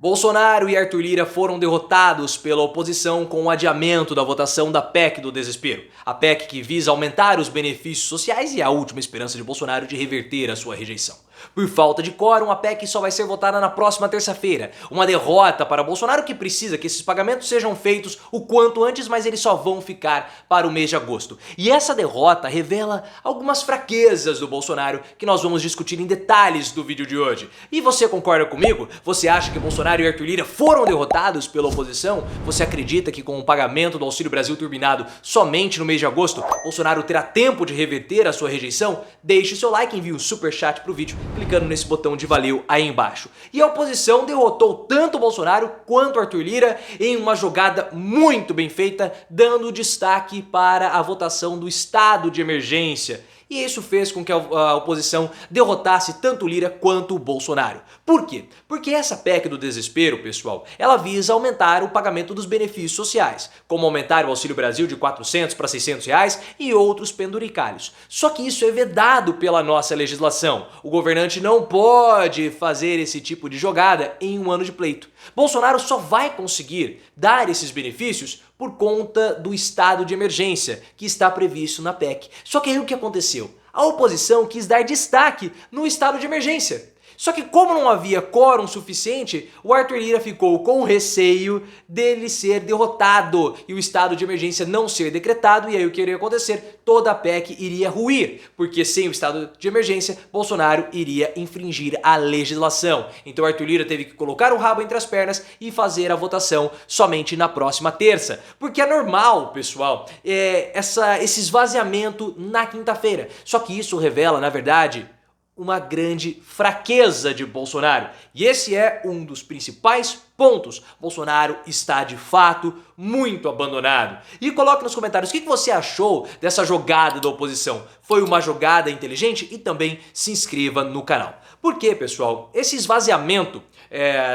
Bolsonaro e Arthur Lira foram derrotados pela oposição com o adiamento da votação da PEC do desespero. A PEC que visa aumentar os benefícios sociais e a última esperança de Bolsonaro de reverter a sua rejeição. Por falta de quórum, a PEC só vai ser votada na próxima terça-feira. Uma derrota para Bolsonaro que precisa que esses pagamentos sejam feitos o quanto antes, mas eles só vão ficar para o mês de agosto. E essa derrota revela algumas fraquezas do Bolsonaro que nós vamos discutir em detalhes do vídeo de hoje. E você concorda comigo? Você acha que Bolsonaro e Arthur Lira foram derrotados pela oposição? Você acredita que com o pagamento do Auxílio Brasil turbinado somente no mês de agosto, Bolsonaro terá tempo de reverter a sua rejeição? Deixe seu like e envie um superchat pro vídeo clicando nesse botão de valeu aí embaixo. E a oposição derrotou tanto Bolsonaro quanto Arthur Lira em uma jogada muito bem feita, dando destaque para a votação do estado de emergência. E isso fez com que a oposição derrotasse tanto Lira quanto o Bolsonaro. Por quê? Porque essa PEC do desespero, pessoal, ela visa aumentar o pagamento dos benefícios sociais, como aumentar o Auxílio Brasil de R$400 para R$600 e outros penduricalhos. Só que isso é vedado pela nossa legislação. O governante não pode fazer esse tipo de jogada em um ano de pleito. Bolsonaro só vai conseguir dar esses benefícios por conta do estado de emergência que está previsto na PEC. Só que aí o que aconteceu? A oposição quis dar destaque no estado de emergência. Só que como não havia quórum suficiente, o Arthur Lira ficou com receio dele ser derrotado e o estado de emergência não ser decretado, e aí o que iria acontecer? Toda a PEC iria ruir, porque sem o estado de emergência, Bolsonaro iria infringir a legislação. Então Arthur Lira teve que colocar o rabo entre as pernas e fazer a votação somente na próxima terça. Porque é normal, pessoal, esse esvaziamento na quinta-feira. Só que isso revela, na verdade, uma grande fraqueza de Bolsonaro. E esse é um dos principais pontos. Bolsonaro está de fato muito abandonado. E coloque nos comentários o que você achou dessa jogada da oposição. Foi uma jogada inteligente? E também se inscreva no canal. Por quê, pessoal? Esse esvaziamento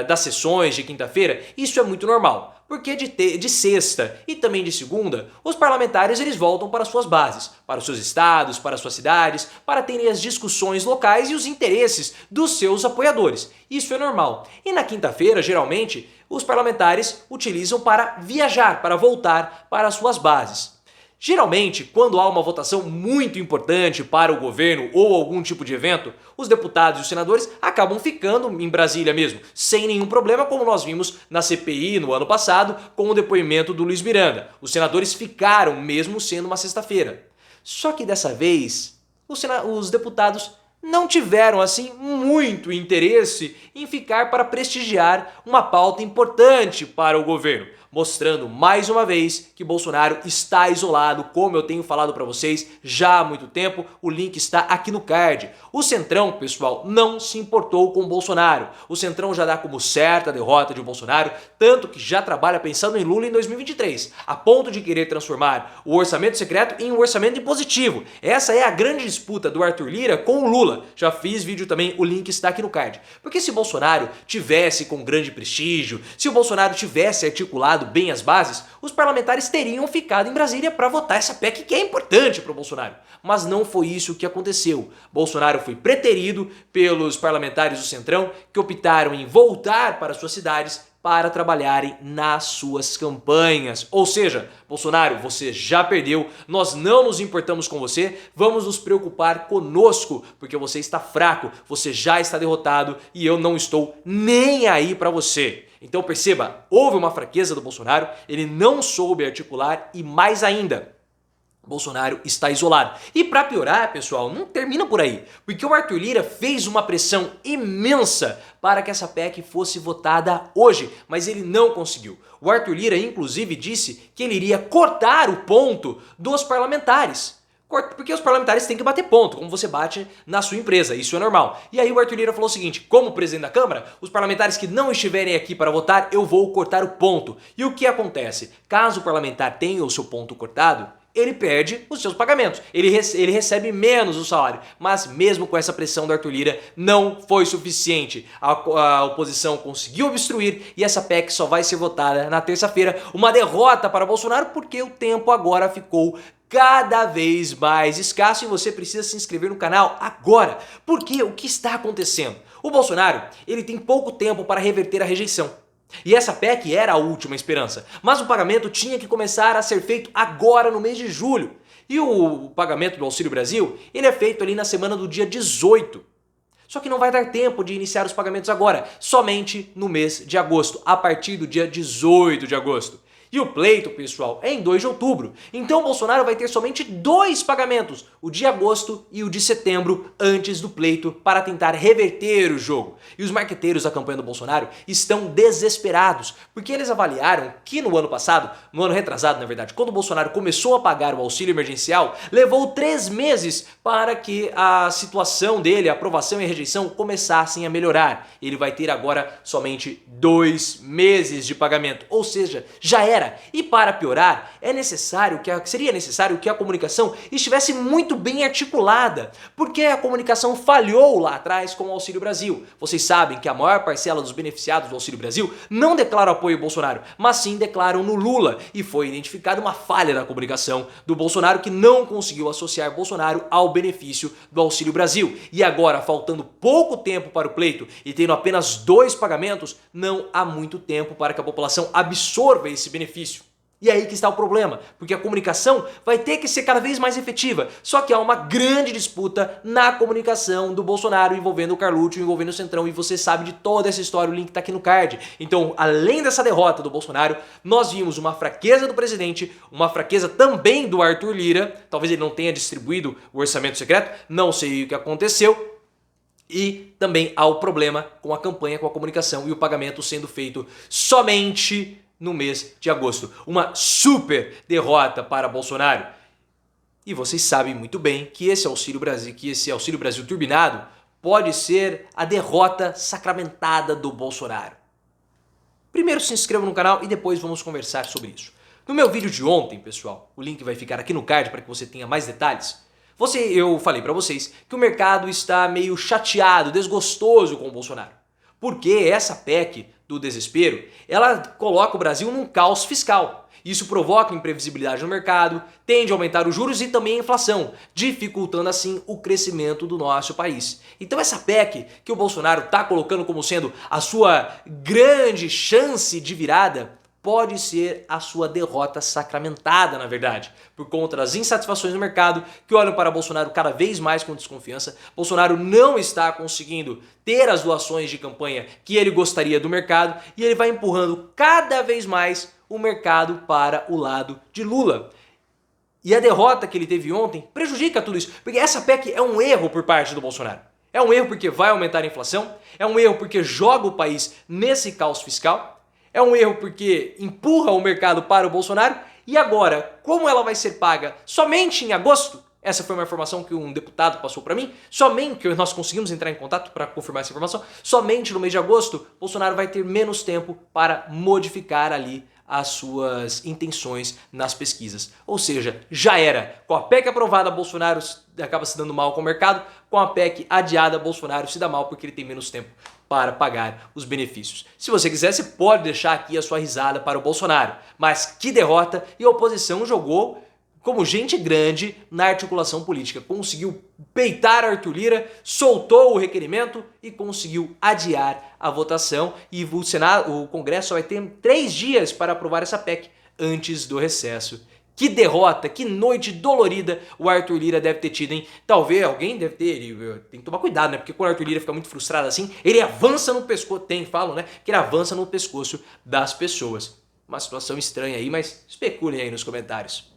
das sessões de quinta-feira, isso é muito normal. Porque de sexta e também de segunda, os parlamentares eles voltam para suas bases, para os seus estados, para suas cidades, para terem as discussões locais e os interesses dos seus apoiadores. Isso é normal. E na quinta-feira, geralmente, os parlamentares utilizam para viajar, para voltar para as suas bases. Geralmente, quando há uma votação muito importante para o governo ou algum tipo de evento, os deputados e os senadores acabam ficando em Brasília mesmo, sem nenhum problema, como nós vimos na CPI no ano passado com o depoimento do Luiz Miranda. Os senadores ficaram mesmo sendo uma sexta-feira. Só que dessa vez, os deputados não tiveram assim muito interesse em ficar para prestigiar uma pauta importante para o governo, mostrando mais uma vez que Bolsonaro está isolado, como eu tenho falado para vocês já há muito tempo. O link está aqui no card. O Centrão, pessoal, não se importou com Bolsonaro. O Centrão já dá como certa a derrota de Bolsonaro, tanto que já trabalha pensando em Lula em 2023, a ponto de querer transformar o orçamento secreto em um orçamento impositivo. Essa é a grande disputa do Arthur Lira com o Lula. Já fiz vídeo também, o link está aqui no card. Porque se Bolsonaro tivesse com grande prestígio, se o Bolsonaro tivesse articulado bem as bases, os parlamentares teriam ficado em Brasília para votar essa PEC que é importante para o Bolsonaro. Mas não foi isso que aconteceu. Bolsonaro foi preterido pelos parlamentares do Centrão, que optaram em voltar para suas cidades para trabalharem nas suas campanhas. Ou seja, Bolsonaro, você já perdeu, nós não nos importamos com você, vamos nos preocupar conosco, porque você está fraco, você já está derrotado e eu não estou nem aí para você. Então perceba, houve uma fraqueza do Bolsonaro, ele não soube articular e mais ainda, Bolsonaro está isolado. E para piorar, pessoal, não termina por aí, porque o Arthur Lira fez uma pressão imensa para que essa PEC fosse votada hoje, mas ele não conseguiu. O Arthur Lira, inclusive, disse que ele iria cortar o ponto dos parlamentares. Porque os parlamentares têm que bater ponto, como você bate na sua empresa, isso é normal. E aí o Arthur Lira falou o seguinte: como presidente da Câmara, os parlamentares que não estiverem aqui para votar, eu vou cortar o ponto. E o que acontece? Caso o parlamentar tenha o seu ponto cortado, ele perde os seus pagamentos, ele recebe menos o salário, mas mesmo com essa pressão do Arthur Lira não foi suficiente. A oposição conseguiu obstruir e essa PEC só vai ser votada na terça-feira, uma derrota para Bolsonaro porque o tempo agora ficou cada vez mais escasso e você precisa se inscrever no canal agora. Porque o que está acontecendo? O Bolsonaro, ele tem pouco tempo para reverter a rejeição. E essa PEC era a última esperança, mas o pagamento tinha que começar a ser feito agora no mês de julho. E o pagamento do Auxílio Brasil, ele é feito ali na semana do dia 18. Só que não vai dar tempo de iniciar os pagamentos agora, somente no mês de agosto, a partir do dia 18 de agosto. E o pleito, pessoal, é em 2 de outubro. Então o Bolsonaro vai ter somente 2 pagamentos, o de agosto e o de setembro, antes do pleito, para tentar reverter o jogo. E os marqueteiros da campanha do Bolsonaro estão desesperados, porque eles avaliaram que no ano passado, no ano retrasado, na verdade, quando o Bolsonaro começou a pagar o auxílio emergencial, levou 3 meses para que a situação dele, a aprovação e a rejeição, começassem a melhorar. Ele vai ter agora somente 2 meses de pagamento, ou seja, já era. E para piorar, seria necessário que a comunicação estivesse muito bem articulada, porque a comunicação falhou lá atrás com o Auxílio Brasil. Vocês sabem que a maior parcela dos beneficiados do Auxílio Brasil não declaram apoio ao Bolsonaro, mas sim declaram no Lula, e foi identificada uma falha na comunicação do Bolsonaro que não conseguiu associar Bolsonaro ao benefício do Auxílio Brasil. E agora, faltando pouco tempo para o pleito e tendo apenas 2 pagamentos, não há muito tempo para que a população absorva esse benefício. E aí que está o problema, porque a comunicação vai ter que ser cada vez mais efetiva, só que há uma grande disputa na comunicação do Bolsonaro envolvendo o Carluxo, envolvendo o Centrão, e você sabe de toda essa história, o link está aqui no card. Então, além dessa derrota do Bolsonaro, nós vimos uma fraqueza do presidente, uma fraqueza também do Arthur Lira, talvez ele não tenha distribuído o orçamento secreto, não sei o que aconteceu, e também há o problema com a campanha, com a comunicação e o pagamento sendo feito somente no mês de agosto. Uma super derrota para Bolsonaro. E vocês sabem muito bem que esse Auxílio Brasil turbinado pode ser a derrota sacramentada do Bolsonaro. Primeiro se inscreva no canal e depois vamos conversar sobre isso. No meu vídeo de ontem, pessoal, o link vai ficar aqui no card para que você tenha mais detalhes. Eu falei para vocês que o mercado está meio chateado, desgostoso com o Bolsonaro. Porque essa PEC do desespero, ela coloca o Brasil num caos fiscal. Isso provoca imprevisibilidade no mercado, tende a aumentar os juros e também a inflação, dificultando assim o crescimento do nosso país. Então essa PEC que o Bolsonaro está colocando como sendo a sua grande chance de virada, pode ser a sua derrota sacramentada, na verdade, por conta das insatisfações no mercado, que olham para Bolsonaro cada vez mais com desconfiança. Bolsonaro não está conseguindo ter as doações de campanha que ele gostaria do mercado e ele vai empurrando cada vez mais o mercado para o lado de Lula. E a derrota que ele teve ontem prejudica tudo isso, porque essa PEC é um erro por parte do Bolsonaro. É um erro porque vai aumentar a inflação, é um erro porque joga o país nesse caos fiscal, é um erro porque empurra o mercado para o Bolsonaro. E agora, como ela vai ser paga somente em agosto? Essa foi uma informação que um deputado passou para mim. Somente, nós conseguimos entrar em contato para confirmar essa informação. Somente no mês de agosto, Bolsonaro vai ter menos tempo para modificar ali as suas intenções nas pesquisas. Ou seja, já era. Com a PEC aprovada, Bolsonaro acaba se dando mal com o mercado. Com a PEC adiada, Bolsonaro se dá mal porque ele tem menos tempo para pagar os benefícios. Se você quiser, você pode deixar aqui a sua risada para o Bolsonaro. Mas que derrota! E a oposição jogou como gente grande na articulação política. Conseguiu peitar Arthur Lira, soltou o requerimento e conseguiu adiar a votação. E o Congresso só vai ter 3 dias para aprovar essa PEC antes do recesso. Que derrota, que noite dolorida o Arthur Lira deve ter tido, hein? Talvez alguém deve ter, tem que tomar cuidado, né? Porque quando o Arthur Lira fica muito frustrado assim, ele avança no pescoço, falam, né? Que ele avança no pescoço das pessoas. Uma situação estranha aí, mas especulem aí nos comentários.